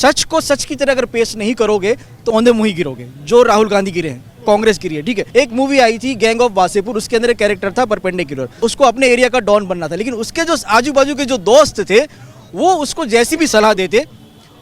सच को सच की तरह अगर पेश नहीं करोगे तो औंधे मुंह ही गिरोगे, जो राहुल गांधी गिरे हैं, कांग्रेस गिरी है। ठीक है, एक मूवी आई थी गैंग ऑफ वासेपुर, उसके अंदर एक कैरेक्टर था परपेंडिकुलर, उसको अपने एरिया का डॉन बनना था, लेकिन उसके जो आजू बाजू के जो दोस्त थे वो उसको जैसी भी सलाह देते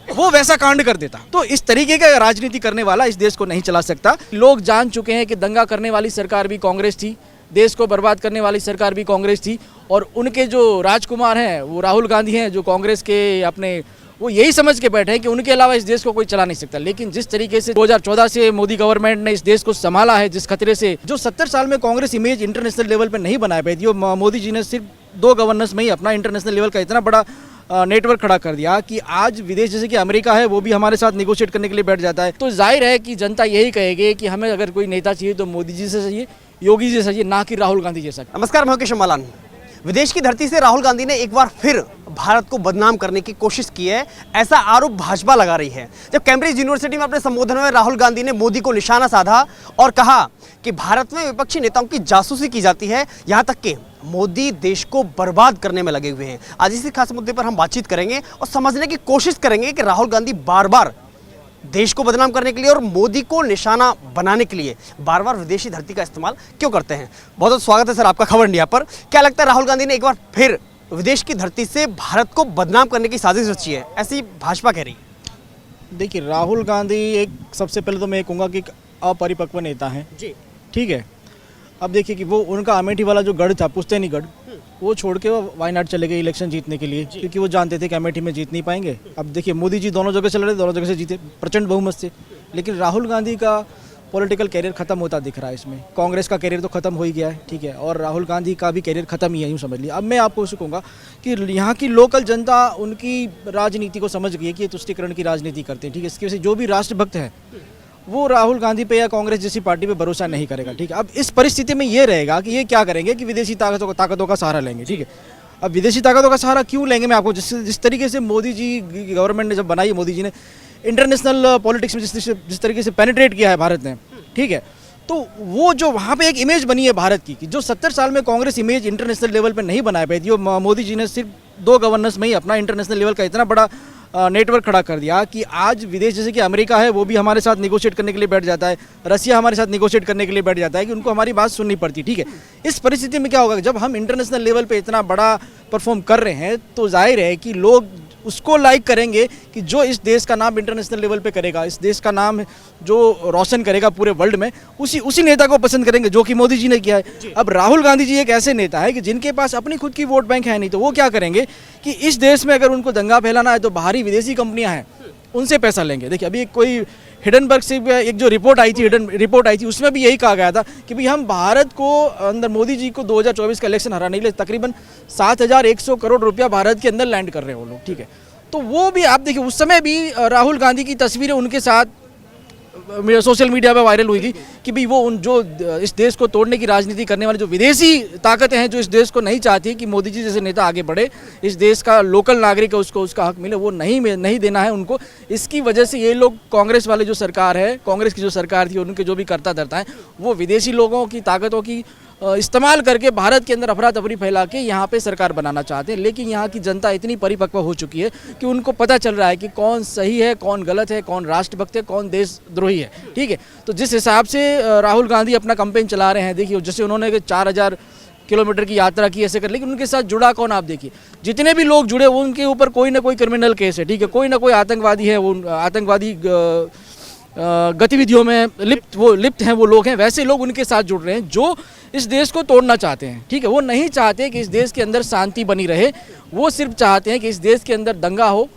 वो वैसा कांड कर देता। तो इस तरीके का राजनीति करने वाला इस देश को नहीं चला सकता। लोग जान चुके हैं कि दंगा करने वाली सरकार भी कांग्रेस थी, देश को बर्बाद करने वाली सरकार भी कांग्रेस थी, और उनके जो राजकुमार हैं वो राहुल गांधी हैं, जो कांग्रेस के अपने वो यही समझ के बैठे हैं कि उनके अलावा इस देश को कोई चला नहीं सकता। लेकिन जिस तरीके से 2014 से मोदी गवर्नमेंट ने इस देश को संभाला है, जिस खतरे से, जो 70 साल में कांग्रेस इमेज इंटरनेशनल लेवल पे नहीं बना पाई थी, वो मोदी जी ने सिर्फ 2 गवर्नेंस में ही अपना इंटरनेशनल लेवल का इतना बड़ा नेटवर्क खड़ा कर दिया कि आज विदेश जैसे कि अमेरिका है वो भी हमारे साथ निगोशिएट करने के लिए बैठ जाता है। तो जाहिर है कि जनता यही कहेगी कि हमें अगर कोई नेता चाहिए तो मोदी जी से चाहिए, योगी जी से चाहिए, ना कि राहुल गांधी जैसा। नमस्कार, मैं मुकेश अम्बालान। विदेश की धरती से राहुल गांधी ने एक बार फिर भारत को बदनाम करने की कोशिश की है, ऐसा आरोप भाजपा लगा रही है। जब कैम्ब्रिज यूनिवर्सिटी में अपने संबोधन में राहुल गांधी ने मोदी को निशाना साधा और कहा कि भारत में विपक्षी नेताओं की जासूसी की जाती है, यहाँ तक कि मोदी देश को बर्बाद करने में लगे हुए हैं। आज इसी खास मुद्दे पर हम बातचीत करेंगे और समझने की कोशिश करेंगे कि राहुल गांधी बार बार देश को बदनाम करने के लिए और मोदी को निशाना बनाने के लिए बार बार विदेशी धरती का इस्तेमाल क्यों करते हैं। बहुत बहुत स्वागत है सर आपका खबर इंडिया पर। क्या लगता है राहुल गांधी ने एक बार फिर विदेश की धरती से भारत को बदनाम करने की साजिश रची है, ऐसी भाजपा कह रही है? देखिए, राहुल गांधी एक सबसे पहले तो मैं कहूँगा कि एक अपरिपक्व नेता हैं जी। ठीक है, अब देखिए कि वो उनका अमेठी वाला जो गढ़ था, पुश्तैनीगढ़, वो छोड़ के वो वायनाड चले गए इलेक्शन जीतने के लिए, क्योंकि वो जानते थे कि अमेठी में जीत नहीं पाएंगे। अब देखिए, मोदी जी दोनों जगह चल रहे थे, दोनों जगह से जीते प्रचंड बहुमत से, लेकिन राहुल गांधी का पॉलिटिकल कैरियर खत्म होता दिख रहा है इसमें। कांग्रेस का कैरियर तो खत्म हो ही गया है, ठीक है, और राहुल गांधी का भी कैरियर खत्म ही है, यूँ समझ लिया। अब मैं आपको उसको कहूँगा कि यहाँ की लोकल जनता उनकी राजनीति को समझ गई है कि ये तुष्टीकरण की राजनीति करते हैं। ठीक है, इसकी वजह से जो भी राष्ट्रभक्त है वो राहुल गांधी पे या कांग्रेस जैसी पार्टी पे भरोसा नहीं करेगा। ठीक है, अब इस परिस्थिति में ये रहेगा कि ये क्या करेंगे कि विदेशी ताकतों का सहारा लेंगे। ठीक है, अब विदेशी ताकतों का सहारा क्यों लेंगे, मैं आपको जिस तरीके से मोदी जी गवर्नमेंट ने जब बनाई, मोदी जी ने इंटरनेशनल पॉलिटिक्स में जिस तरीके से पेनिट्रेट किया है भारत ने, ठीक है, तो वो जो वहाँ पे एक इमेज बनी है भारत की, कि जो 70 साल में कांग्रेस इमेज इंटरनेशनल लेवल पे नहीं बना पाई थी, वो मोदी जी ने सिर्फ 2 गवर्नेंस में ही अपना इंटरनेशनल लेवल का इतना बड़ा नेटवर्क खड़ा कर दिया कि आज विदेश जैसे कि अमेरिका है वो भी हमारे साथ निगोशिएट करने के लिए बैठ जाता है, रसिया हमारे साथ निगोशिएट करने के लिए बैठ जाता है कि उनको हमारी बात सुननी पड़ती। ठीक है, इस परिस्थिति में क्या होगा, जब हम इंटरनेशनल लेवल पे इतना बड़ा परफॉर्म कर रहे हैं तो जाहिर है कि लोग उसको लाइक करेंगे कि जो इस देश का नाम इंटरनेशनल लेवल पे करेगा, इस देश का नाम जो रोशन करेगा पूरे वर्ल्ड में, उसी नेता को पसंद करेंगे, जो कि मोदी जी ने किया है। अब राहुल गांधी जी एक ऐसे नेता है कि जिनके पास अपनी खुद की वोट बैंक है नहीं, तो वो क्या करेंगे कि इस देश में अगर उनको दंगा फैलाना है तो बाहरी विदेशी कंपनियां हैं उनसे पैसा लेंगे। देखिए, अभी कोई हिडनबर्ग से एक जो रिपोर्ट आई थी उसमें भी यही कहा गया था कि भाई हम भारत को अंदर मोदी जी को 2024 का इलेक्शन हराने के लिए तकरीबन 7,100 करोड़ रुपया भारत के अंदर लैंड कर रहे हैं वो लोग। ठीक है, तो वो भी आप देखिए, उस समय भी राहुल गांधी की तस्वीरें उनके साथ सोशल मीडिया पे वायरल हुई थी कि भाई वो जो इस देश को तोड़ने की राजनीति करने वाली जो विदेशी ताकतें हैं, जो इस देश को नहीं चाहती कि मोदी जी जैसे नेता आगे बढ़े, इस देश का लोकल नागरिक है उसको उसका हक मिले, वो नहीं देना है उनको। इसकी वजह से ये लोग, कांग्रेस वाले जो सरकार है, कांग्रेस की जो सरकार थी, उनके जो भी करता धरता है, वो विदेशी लोगों की ताकतों की इस्तेमाल करके भारत के अंदर अफरा तफरी फैला के यहाँ पे सरकार बनाना चाहते हैं। लेकिन यहाँ की जनता इतनी परिपक्व हो चुकी है कि उनको पता चल रहा है कि कौन सही है, कौन गलत है, कौन राष्ट्रभक्त है, कौन देशद्रोही है। ठीक है, तो जिस हिसाब से राहुल गांधी अपना कैंपेन चला रहे हैं, देखिए जैसे उन्होंने 4,000 किलोमीटर की यात्रा की ऐसे कर, लेकिन उनके साथ जुड़ा कौन, आप देखिए जितने भी लोग जुड़े उनके ऊपर कोई ना कोई क्रिमिनल केस है। ठीक है, कोई ना कोई आतंकवादी है, वो आतंकवादी गतिविधियों में लिप्त हैं वो लोग हैं। वैसे लोग उनके साथ जुड़ रहे हैं जो इस देश को तोड़ना चाहते हैं। ठीक है, वो नहीं चाहते कि इस देश के अंदर शांति बनी रहे, वो सिर्फ चाहते हैं कि इस देश के अंदर दंगा हो।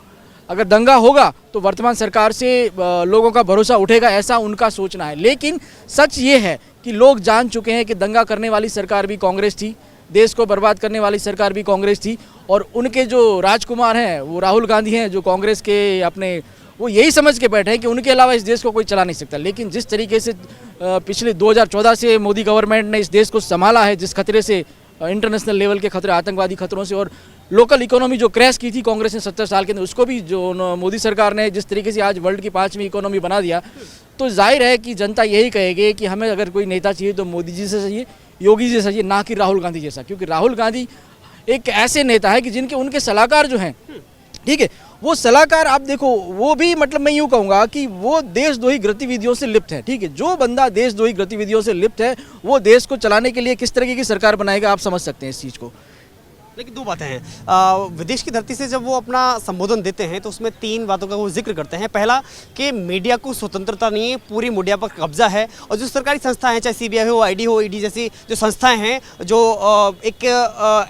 अगर दंगा होगा तो वर्तमान सरकार से लोगों का भरोसा उठेगा, ऐसा उनका सोचना है। लेकिन सच ये है कि लोग जान चुके हैं कि दंगा करने वाली सरकार भी कांग्रेस थी, देश को बर्बाद करने वाली सरकार भी कांग्रेस थी, और उनके जो राजकुमार हैं वो राहुल गांधी हैं, जो कांग्रेस के अपने वो यही समझ के बैठे हैं कि उनके अलावा इस देश को कोई चला नहीं सकता। लेकिन जिस तरीके से पिछले 2014 से मोदी गवर्नमेंट ने इस देश को संभाला है, जिस खतरे से इंटरनेशनल लेवल के खतरे, आतंकवादी खतरों से, और लोकल इकोनॉमी जो क्रैश की थी कांग्रेस ने 70 साल के अंदर, उसको भी जो मोदी सरकार ने जिस तरीके से आज वर्ल्ड की 5वीं इकोनॉमी बना दिया, तो जाहिर है कि जनता यही कहेगी कि हमें अगर कोई नेता चाहिए तो मोदी जी से चाहिए, योगी जी से चाहिए, ना कि राहुल गांधी जैसा। क्योंकि राहुल गांधी एक ऐसे नेता है कि जिनके उनके सलाहकार जो हैं, ठीक है, वो सलाहकार आप देखो, वो भी मतलब मैं यूँ कहूँगा कि वो देशद्रोही गतिविधियों से लिप्त है। ठीक है, जो बंदा देशद्रोही गतिविधियों से लिप्त है वो देश को चलाने के लिए किस तरीके की सरकार बनाएगा, आप समझ सकते हैं इस चीज़ को। लेकिन दो बातें हैं, विदेश की धरती से जब वो अपना संबोधन देते हैं तो उसमें तीन बातों का वो जिक्र करते हैं। पहला कि मीडिया को स्वतंत्रता नहीं है, पूरी मीडिया पर कब्जा है, और जो सरकारी संस्थाएं हैं, चाहे सीबीआई हो, आईडी हो, ईडी जैसी जो संस्थाएं हैं, जो एक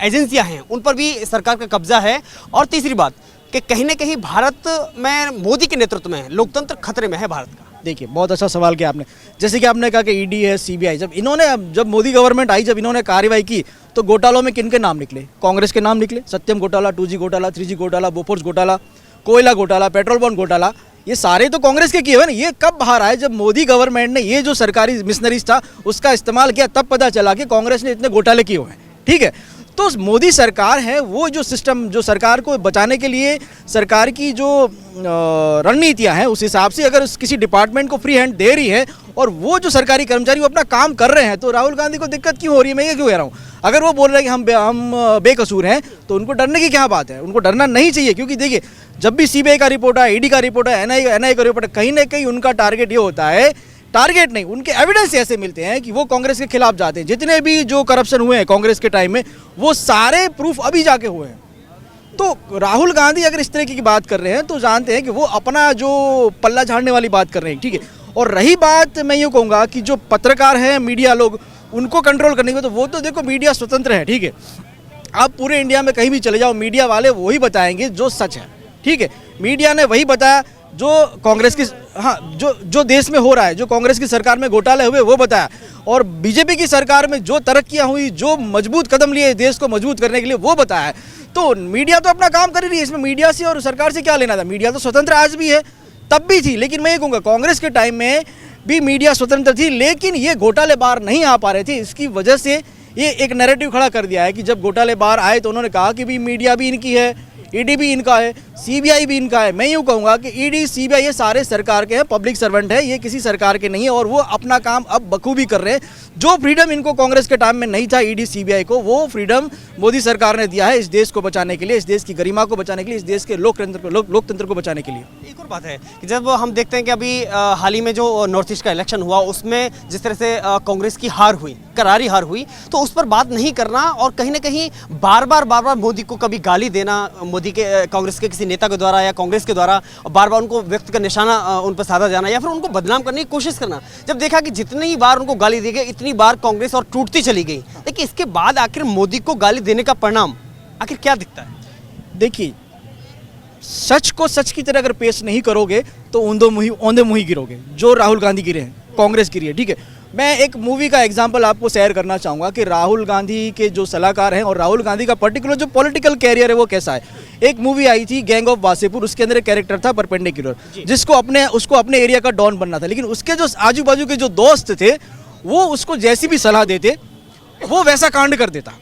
एजेंसियां हैं, उन पर भी सरकार का कब्जा है। और तीसरी बात कि कहीं ना कहीं भारत में मोदी के नेतृत्व में लोकतंत्र खतरे में है भारत का। देखिए, बहुत अच्छा सवाल किया आपने। जैसे कि आपने कहा कि ईडी है, सीबीआई, जब मोदी गवर्नमेंट आई, जब इन्होंने कार्रवाई की तो घोटालों में किनके नाम निकले? कांग्रेस के नाम निकले। सत्यम घोटाला, 2G घोटाला, 3G घोटाला, बोफोर्स घोटाला, कोयला घोटाला, पेट्रोल बॉन्ड घोटाला, ये सारे तो कांग्रेस के किए हुए ना। ये कब बाहर आए? जब मोदी गवर्नमेंट ने ये जो सरकारी मिशनरीज था उसका इस्तेमाल किया, तब पता चला कि कांग्रेस ने इतने घोटाले किए हुए हैं। ठीक है, तो मोदी सरकार है, वो जो सिस्टम, जो सरकार को बचाने के लिए सरकार की जो रणनीतियां हैं, उस हिसाब से अगर किसी डिपार्टमेंट को फ्री हैंड दे रही है और वो जो सरकारी कर्मचारी वो अपना काम कर रहे हैं, तो राहुल गांधी को दिक्कत क्यों हो रही है? मैं ये क्यों कह रहा हूँ? अगर वो बोल रहे हैं कि हम बेकसूर हैं, तो उनको डरने की क्या बात है? उनको डरना नहीं चाहिए, क्योंकि देखिए, जब भी सीबीआई का रिपोर्ट है, ईडी का रिपोर्ट है, एनआई का रिपोर्ट है, कहीं ना कहीं उनका टारगेट ये होता है, टारगेट नहीं, उनके एविडेंस ऐसे मिलते हैं कि वो कांग्रेस के खिलाफ जाते हैं। जितने भी जो करप्शन हुए हैं कांग्रेस के टाइम में, वो सारे प्रूफ अभी जाके हुए हैं। तो राहुल गांधी अगर इस तरीके की बात कर रहे हैं तो जानते हैं कि वो अपना जो पल्ला झाड़ने वाली बात कर रहे हैं। ठीक है, और रही बात, मैं यूँ कहूँगा कि जो पत्रकार हैं, मीडिया लोग, उनको कंट्रोल करने की, तो वो तो देखो मीडिया स्वतंत्र है। ठीक है, आप पूरे इंडिया में कहीं भी चले जाओ, मीडिया वाले वही बताएंगे जो सच है। ठीक है, मीडिया ने वही बताया जो कांग्रेस की, हाँ, जो देश में हो रहा है, जो कांग्रेस की सरकार में घोटाले हुए वो बताया, और बीजेपी की सरकार में जो तरक्कियां हुई, जो मजबूत कदम लिए देश को मजबूत करने के लिए, वो बताया है। तो मीडिया तो अपना काम कर रही है, इसमें मीडिया से और सरकार से क्या लेना था? मीडिया तो स्वतंत्र आज भी है, तब भी थी। लेकिन मैं ये कहूँगा कांग्रेस के टाइम में भी मीडिया स्वतंत्र थी, लेकिन ये घोटाले बाहर नहीं आ पा रहे थे। इसकी वजह से ये एक नैरेटिव खड़ा कर दिया है कि जब घोटाले बाहर आए तो उन्होंने कहा कि भी मीडिया भी इनकी है, ईडी भी इनका है, सीबीआई भी इनका है। मैं यूँ कहूँगा कि ईडी, सीबीआई ये सारे सरकार के हैं, पब्लिक सर्वेंट है, ये किसी सरकार के नहीं है, और वो अपना काम अब बखूबी कर रहे हैं। जो फ्रीडम इनको कांग्रेस के टाइम में नहीं था, ईडी सीबीआई को, वो फ्रीडम मोदी सरकार ने दिया है इस देश को बचाने के लिए, इस देश की गरिमा को बचाने के लिए, इस देश के लोकतंत्र को बचाने के लिए। एक और बात है कि जब हम देखते हैं कि अभी हाल ही में जो नॉर्थ ईस्ट का इलेक्शन हुआ, उसमें जिस तरह से कांग्रेस की हार हुई, करारी हार हुई, तो उस पर बात नहीं करना और कहीं ना कहीं बार बार मोदी को कभी गाली देना, मोदी के कांग्रेस के किसी नेता के द्वारा या कांग्रेस के द्वारा बार बार उनको व्यक्त का निशाना उन पर साधा जाना, या फिर उनको बदनाम करने की कोशिश करना। जब देखा कि जितनी बार उनको गाली दी गई, इतनी बार कांग्रेस और टूटती चली गई, लेकिन इसके बाद आखिर मोदी को गाली देने का परिणाम आखिर क्या दिखता है? देखिए, सच को सच की तरह अगर पेश नहीं करोगे तो औंधे मुंह ही गिरोगे, जो राहुल गांधी गिरे हैं, कांग्रेस गिरी है। ठीक है, मैं एक मूवी का एग्जांपल आपको शेयर करना चाहूँगा कि राहुल गांधी के जो सलाहकार हैं और राहुल गांधी का पर्टिकुलर जो पॉलिटिकल कैरियर है वो कैसा है। एक मूवी आई थी गैंग ऑफ वासेपुर, उसके अंदर एक कैरेक्टर था परपेंडिकुलर, जिसको उसको अपने एरिया का डॉन बनना था, लेकिन उसके जो आजू बाजू के जो दोस्त थे वो उसको जैसी भी सलाह देते वो वैसा कांड कर देता।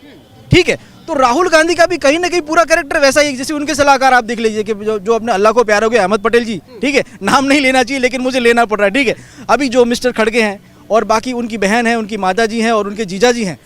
ठीक है, तो राहुल गांधी का भी कहीं ना कहीं पूरा कैरेक्टर वैसा ही, जैसे उनके सलाहकार आप देख लीजिए कि जो अपने अल्लाह को प्यार हो गया, अहमद पटेल जी। ठीक है, नाम नहीं लेना चाहिए लेकिन मुझे लेना पड़ रहा है। ठीक है, अभी जो मिस्टर खड़गे हैं और बाकी उनकी बहन है, उनकी माता जी हैं और उनके जीजा जी हैं,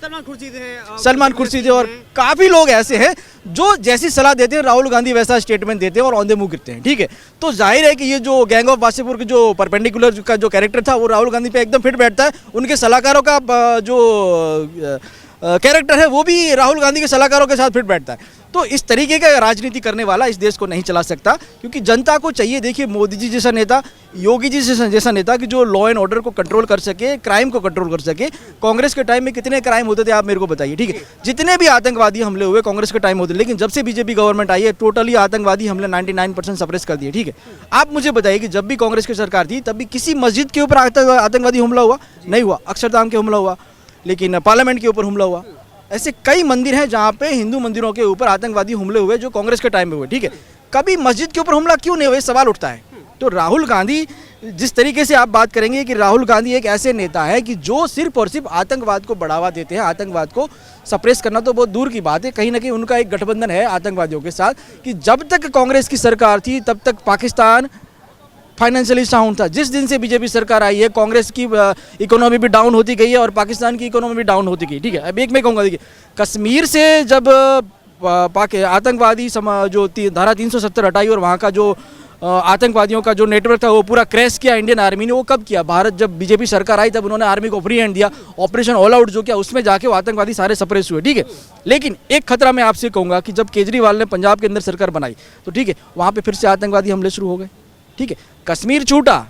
सलमान खुर्शीद और काफ़ी लोग ऐसे हैं जो जैसी सलाह देते हैं राहुल गांधी वैसा स्टेटमेंट देते हैं और औंधे मुंह गिरते हैं। ठीक है, तो जाहिर है कि ये जो गैंग ऑफ वासेपुर के जो परपेंडिकुलर का जो कैरेक्टर था वो राहुल गांधी पे एकदम फिट बैठता है। उनके सलाहकारों का जो कैरेक्टर है वो भी राहुल गांधी के सलाहकारों के साथ फिट बैठता है। तो इस तरीके का राजनीति करने वाला इस देश को नहीं चला सकता, क्योंकि जनता को चाहिए, देखिए, मोदी जी जैसा नेता, योगी जी जैसा नेता कि जो लॉ एंड ऑर्डर को कंट्रोल कर सके, क्राइम को कंट्रोल कर सके। कांग्रेस के टाइम में कितने क्राइम होते थे आप मेरे को बताइए। ठीक है, जितने भी आतंकवादी हमले हुए कांग्रेस के टाइम होते, लेकिन जब से बीजेपी गवर्नमेंट आई है टोटली आतंकवादी हमले 99% सप्रेस कर दिए। ठीक है, आप मुझे बताइए कि जब भी कांग्रेस की सरकार थी तब भी किसी मस्जिद के ऊपर आतंकवादी हमला हुआ? नहीं हुआ। अक्षरधाम के हमला हुआ, लेकिन पार्लियामेंट के ऊपर हमला हुआ। ऐसे कई मंदिर हैं जहाँ पे हिंदू मंदिरों के ऊपर आतंकवादी हमले हुए जो कांग्रेस के टाइम में हुए। ठीक है, कभी मस्जिद के ऊपर हमला क्यों नहीं हुए, सवाल उठता है। तो राहुल गांधी, जिस तरीके से आप बात करेंगे कि राहुल गांधी एक ऐसे नेता है कि जो सिर्फ और सिर्फ आतंकवाद को बढ़ावा देते हैं, आतंकवाद को सप्रेस करना तो बहुत दूर की बात है। कहीं ना कहीं उनका एक गठबंधन है आतंकवादियों के साथ कि जब तक कांग्रेस की सरकार थी तब तक पाकिस्तान फाइनेंशियली साउंड था। जिस दिन से बीजेपी सरकार आई है कांग्रेस की इकोनॉमी भी डाउन होती गई है और पाकिस्तान की इकोनॉमी भी डाउन होती गई। ठीक है, अब एक मैं कहूँगा, देखिए, कश्मीर से जब पाके आतंकवादी जो धारा 370 हटाई और वहाँ का जो आतंकवादियों का जो नेटवर्क था वो पूरा क्रैश किया इंडियन आर्मी ने। वो कब किया? भारत जब बीजेपी सरकार आई तब उन्होंने आर्मी को फ्री हैंड दिया, ऑपरेशन ऑल आउट जो किया उसमें जाके वो आतंकवादी सारे सप्रेस हुए, ठीक है। लेकिन एक खतरा मैं आपसे कहूँगा कि जब केजरीवाल ने पंजाब के अंदर सरकार बनाई तो ठीक है, वहाँ पे फिर से आतंकवादी हमले शुरू हो गए, ठीक है। कश्मीर छूटा,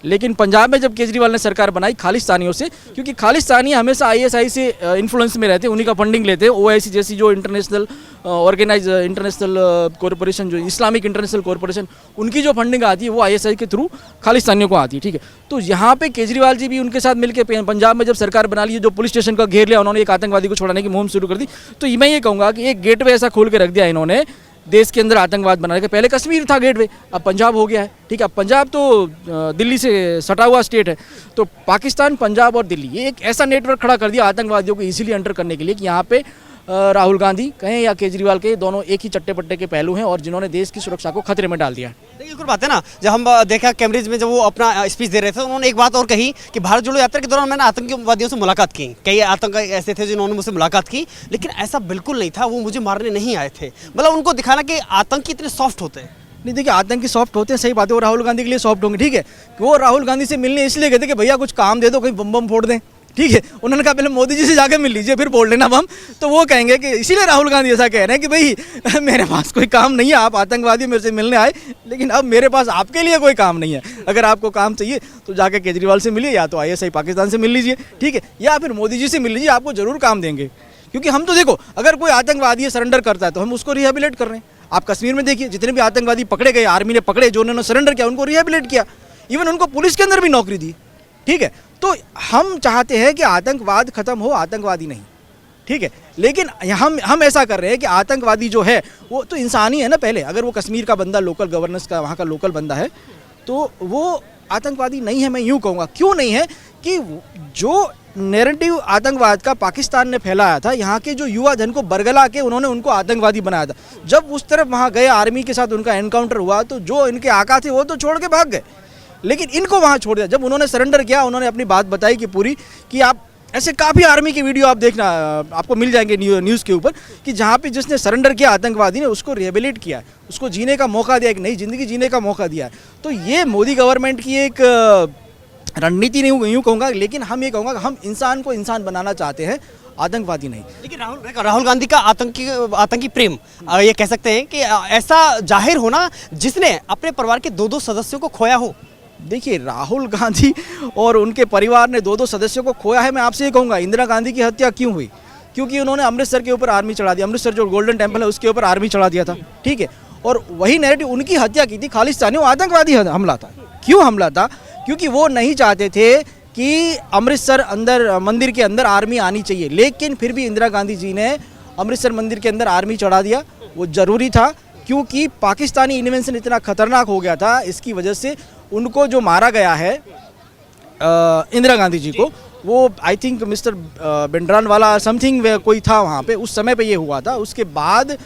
लेकिन पंजाब में जब केजरीवाल ने सरकार बनाई खालिस्तानियों से, क्योंकि खालिस्तानी हमेशा आईएसआई से इन्फ्लुएंस में रहते हैं, उन्हीं का फंडिंग लेते हैं। ओआईसी जैसी जो इंटरनेशनल ऑर्गेनाइज इंटरनेशनल कॉरपोरेशन, जो इस्लामिक इंटरनेशनल कॉरपोरेशन, उनकी जो फंडिंग आती है वो आईएसआई के थ्रू खालिस्तानियों को आती है, ठीक है। तो यहाँ पे केजरीवाल जी भी उनके साथ मिलकर पंजाब में जब सरकार बना ली, जो पुलिस स्टेशन का घेर लिया उन्होंने, एक आतंकवादी को छोड़ाने की मुहिम शुरू कर दी। तो मैं ये कहूँगा कि एक गेटवे ऐसा खोल के रख दिया इन्होंने देश के अंदर आतंकवाद बनाने का। पहले कश्मीर था गेटवे, अब पंजाब हो गया है, ठीक है। अब पंजाब तो दिल्ली से सटा हुआ स्टेट है, तो पाकिस्तान, पंजाब और दिल्ली, ये एक ऐसा नेटवर्क खड़ा कर दिया आतंकवादियों को इजीली एंटर करने के लिए कि यहाँ पे राहुल गांधी कहें या केजरीवाल कहें, दोनों एक ही चट्टे पट्टे के पहलू हैं और जिन्होंने देश की सुरक्षा को खतरे में डाल दिया है। देखिए एक और बात है ना, जब हम देखा कैम्ब्रिज में जब वो अपना स्पीच दे रहे थे, उन्होंने एक बात और कही कि भारत जोड़ो यात्रा के दौरान मैंने आतंकवादियों से मुलाकात की, कई आतंकवादी ऐसे थे जिन्होंने मुझसे मुलाकात की, लेकिन ऐसा बिल्कुल नहीं था, वो मुझे मारने नहीं आए थे। मतलब उनको दिखाना कि आतंकी इतने सॉफ्ट होते हैं। नहीं, देखिए आतंकी सॉफ्ट होते हैं, सही बात है, वो राहुल गांधी के लिए सॉफ्ट होंगे, ठीक है। वो राहुल गांधी से मिलने इसलिए गए थे कि भैया कुछ काम दे दो, कहीं बम बम फोड़ दें, ठीक है। उन्होंने कहा पहले मोदी जी से जाकर मिल लीजिए फिर फोड़ लेना बम। तो वो कहेंगे कि इसीलिए राहुल गांधी ऐसा कह रहे हैं कि भाई मेरे पास कोई काम नहीं है, आप आतंकवादी मेरे से मिलने आए, लेकिन अब मेरे पास आपके लिए कोई काम नहीं है। अगर आपको काम चाहिए तो जाकर केजरीवाल से मिलिए, या तो आईएसआई पाकिस्तान से मिल लीजिए, ठीक है, या फिर मोदी जी से मिल लीजिए, आपको जरूर काम देंगे। क्योंकि हम तो देखो, अगर कोई आतंकवादी सरेंडर करता है तो हम उसको रिहेबिलिट कर रहे हैं। आप कश्मीर में देखिए, जितने भी आतंकवादी पकड़े गए, आर्मी ने पकड़े, जो उन्होंने सरेंडर किया उनको रिहेबिलिट किया, इवन उनको पुलिस के अंदर भी नौकरी दी, ठीक है। तो हम चाहते हैं कि आतंकवाद खत्म हो, आतंकवादी नहीं, ठीक है। लेकिन हम ऐसा कर रहे हैं कि आतंकवादी जो है वो तो इंसानी है ना। पहले अगर वो कश्मीर का बंदा, लोकल गवर्नेंस का वहाँ का लोकल बंदा है, तो वो आतंकवादी नहीं है। मैं यूँ कहूँगा, क्यों नहीं है कि जो नैरेटिव आतंकवाद का पाकिस्तान ने फैलाया था, यहाँ के जो युवा धन को बरगला के उन्होंने उनको आतंकवादी बनाया था। जब उस तरफ वहाँ गए, आर्मी के साथ उनका एनकाउंटर हुआ, तो जो इनके आका थे वो तो छोड़ के भाग गए, लेकिन इनको वहाँ छोड़ दिया। जब उन्होंने सरेंडर किया, उन्होंने अपनी बात बताई कि पूरी, कि आप ऐसे काफ़ी आर्मी की वीडियो आप देखना, आपको मिल जाएंगे न्यूज़ के ऊपर, कि जहाँ पे जिसने सरेंडर किया आतंकवादी ने, उसको रिहेबिलिट किया है, उसको जीने का मौका दिया, एक नई ज़िंदगी जीने का मौका दिया है। तो ये मोदी गवर्नमेंट की एक रणनीति नहीं यूँ कहूँगा, लेकिन हम ये कहूँगा हम इंसान को इंसान बनाना चाहते हैं, आतंकवादी नहीं। लेकिन राहुल गांधी का आतंकी प्रेम, ये कह सकते हैं कि ऐसा जाहिर होना जिसने अपने परिवार के 2-2 सदस्यों को खोया हो। देखिए, राहुल गांधी और उनके परिवार ने 2-2 सदस्यों को खोया है। मैं आपसे ये कहूँगा, इंदिरा गांधी की हत्या क्यों हुई? क्योंकि उन्होंने अमृतसर के ऊपर आर्मी चढ़ा दिया, अमृतसर जो गोल्डन टेम्पल है उसके ऊपर आर्मी चढ़ा दिया था, ठीक है। और वही नैरेटिव, उनकी हत्या की थी खालिस्तानी, वो आतंकवादी हमला था। क्यों हमला था? क्योंकि वो नहीं चाहते थे कि अमृतसर अंदर मंदिर के अंदर आर्मी आनी चाहिए, लेकिन फिर भी इंदिरा गांधी जी ने अमृतसर मंदिर के अंदर आर्मी चढ़ा दिया। वो ज़रूरी था, क्योंकि पाकिस्तानी इन्वेंशन इतना खतरनाक हो गया था, इसकी वजह से उनको जो मारा गया है इंदिरा गांधी जी को, वो आई थिंक मिस्टर भिंडरान वाला समथिंग कोई था वहाँ पे, उस समय पे ये हुआ था। उसके बाद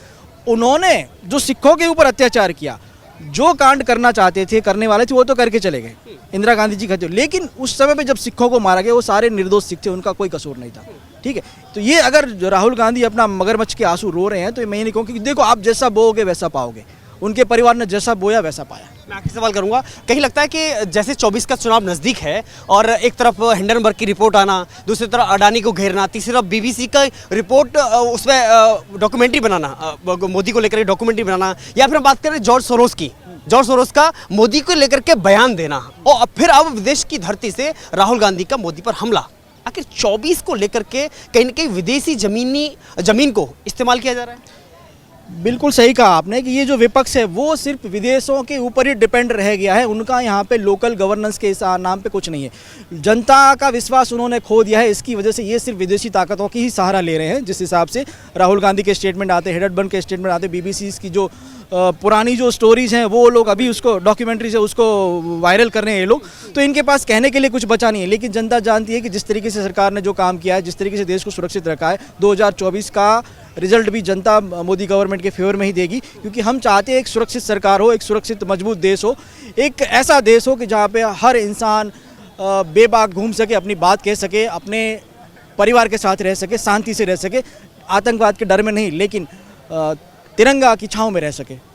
उन्होंने जो सिखों के ऊपर अत्याचार किया, जो कांड करना चाहते थे, करने वाले थे, वो तो करके चले गए, इंदिरा गांधी जी कहते हो। लेकिन उस समय पे जब सिखों को मारा गया, वो सारे निर्दोष सिख थे, उनका कोई कसूर नहीं था, ठीक है। तो ये अगर राहुल गांधी अपना मगरमच्छ के आंसू रो रहे हैं, तो मैं ये नहीं कहूँ कि देखो आप जैसा बोओगे वैसा पाओगे, उनके परिवार ने जैसा बोया वैसा पाया। मैं आखिरी सवाल करूंगा, कहीं लगता है कि जैसे 24 का चुनाव नज़दीक है और एक तरफ हिंडनबर्ग की रिपोर्ट आना, दूसरी तरफ अडानी को घेरना, तीसरी तरफ बीबीसी का रिपोर्ट, उसमें डॉक्यूमेंट्री बनाना, मोदी को लेकर डॉक्यूमेंट्री बनाना, या फिर हम बात करें जॉर्ज सोरोस का मोदी को लेकर के बयान देना, और फिर अब विदेश की धरती से राहुल गांधी का मोदी पर हमला, आखिर 24 को लेकर के कहीं न कहीं विदेशी जमीन को इस्तेमाल किया जा रहा है। बिल्कुल सही कहा आपने कि ये जो विपक्ष है वो सिर्फ विदेशों के ऊपर ही डिपेंड रह गया है, उनका यहाँ पे लोकल गवर्नेंस के नाम पे कुछ नहीं है। जनता का विश्वास उन्होंने खो दिया है, इसकी वजह से ये सिर्फ विदेशी ताकतों की ही सहारा ले रहे हैं। जिस हिसाब से राहुल गांधी के स्टेटमेंट आते, हिंडनबर्ग के स्टेटमेंट आते, बीबीसी की जो पुरानी जो स्टोरीज हैं वो लोग अभी उसको डॉक्यूमेंट्री से उसको वायरल कर रहे हैं ये लोग, तो इनके पास कहने के लिए कुछ बचा नहीं है। लेकिन जनता जानती है कि जिस तरीके से सरकार ने जो काम किया है, जिस तरीके से देश को सुरक्षित रखा है, 2024 का रिजल्ट भी जनता मोदी गवर्नमेंट के फेवर में ही देगी, क्योंकि हम चाहते हैं एक सुरक्षित सरकार हो, एक सुरक्षित मजबूत देश हो, एक ऐसा देश हो कि जहाँ पे हर इंसान बेबाक घूम सके, अपनी बात कह सके, अपने परिवार के साथ रह सके, शांति से रह सके, आतंकवाद के डर में नहीं। लेकिन तिरंगा की छाँव में रह सके।